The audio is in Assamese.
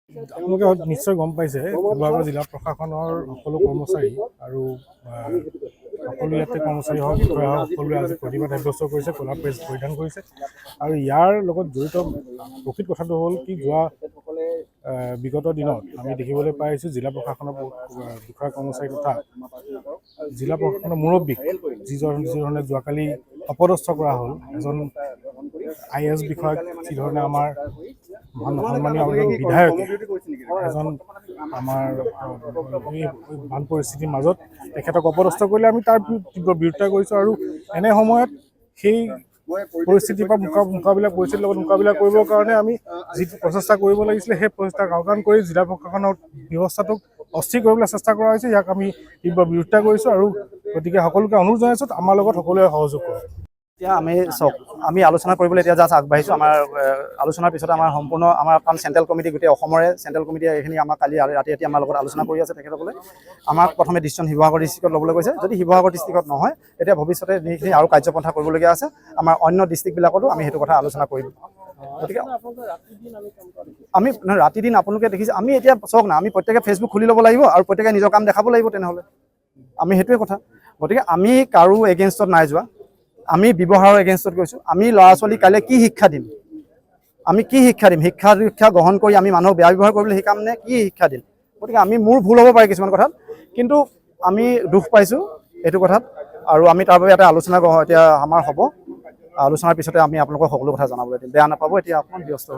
আপোনালোকে নিশ্চয় গম পাইছে শিৱসাগৰ জিলা প্ৰশাসনৰ সকলো কৰ্মচাৰী আৰু সকলো ইয়াতে কৰ্মচাৰী হওক বিষয়া হওক সকলোৱে আজি প্ৰতিবাদ সাব্যস্ত কৰিছে, ক'লা ড্ৰেছ পৰিধান কৰিছে। আৰু ইয়াৰ লগত জড়িত প্ৰকৃত কথাটো হ'ল কি, যোৱা বিগত দিনত আমি দেখিবলৈ পাই আহিছোঁ জিলা প্ৰশাসনৰ বিষয়া কৰ্মচাৰী তথা জিলা প্ৰশাসনৰ মুৰব্বী যিধৰণে যোৱাকালি অপদস্থ কৰা হ'ল এজন IAS বিষয়াক, যিধৰণে আমাৰ সন্মানীয় বিধায়কে এজন আমাৰ বান পৰিস্থিতিৰ মাজত তেখেতক অপদস্থ কৰিলে আমি তাৰ তীব্ৰ বিৰোধিতা কৰিছোঁ। আৰু এনে সময়ত সেই পৰিস্থিতিৰ পৰা পৰিস্থিতিৰ লগত মোকাবিলা কৰিবৰ কাৰণে আমি যিটো প্ৰচেষ্টা কৰিব লাগিছিলে সেই প্ৰচেষ্টাক আওকাণ কৰি জিলা প্ৰশাসনৰ ব্যৱস্থাটোক অস্থিৰ কৰিবলৈ চেষ্টা কৰা হৈছে। ইয়াক আমি তীব্ৰ বিৰোধিতা কৰিছোঁ আৰু গতিকে সকলোকে অনুৰোধ জনাইছোঁ আমাৰ লগত সকলোৱে সহযোগ কৰক। এতিয়া আমি আলোচনা কৰিবলৈ এতিয়া জাষ্ট আগবাঢ়িছোঁ। আমাৰ আলোচনাৰ পিছত আমাৰ সম্পূৰ্ণ আমাৰ কাৰণ চেণ্ট্ৰেল কমিটি, গোটেই অসমৰে চেণ্ট্ৰেল কমিটিয়ে এইখিনি আমাৰ কালি ৰাতি আমাৰ লগত আলোচনা কৰি আছে। তেখেতসকলে আমাক প্ৰথমে ডিচিশ্যন শিৱসাগৰ ডিষ্ট্ৰিক্টত ল'বলৈ কৈছে। যদি শিৱসাগৰ ডিষ্ট্ৰিক্টত নহয়, তেতিয়া ভৱিষ্যতে যিখিনি আৰু কাৰ্যপন্থা কৰিবলগীয়া আছে আমাৰ অন্য ডিষ্ট্ৰিক্টবিলাকতো আমি সেইটো কথা আলোচনা কৰিম। গতিকে আমি ৰাতি দিন আপোনালোকে দেখিছে, আমি এতিয়া চাওক না, আমি প্ৰত্যেকে ফেচবুক খুলি ল'ব লাগিব আৰু প্ৰত্যেকে নিজৰ কাম দেখাব লাগিব। তেনেহ'লে আমি সেইটোৱে কথা। গতিকে আমি কাৰো এগেইনষ্টত নাই যোৱা, আমি ব্যৱহাৰৰ এগেইনষ্টত গৈছোঁ। আমি ল'ৰা ছোৱালীক কাইলৈ কি শিক্ষা দিম, আমি কি শিক্ষা দিম? শিক্ষা গ্ৰহণ কৰি আমি মানুহক বেয়া ব্যৱহাৰ কৰিবলৈ শিকাম নে কি শিক্ষা দিম? গতিকে মোৰ ভুল হ'ব পাৰে কিছুমান কথাত, কিন্তু আমি দুখ পাইছোঁ এইটো কথাত আৰু আমি তাৰ বাবে এটা আলোচনা এতিয়া আমাৰ হ'ব। আলোচনাৰ পিছতে আমি আপোনালোকক সকলো কথা জনাবলৈ দিম। বেয়া নাপাব, এতিয়া অকণমান ব্যস্ত হৈ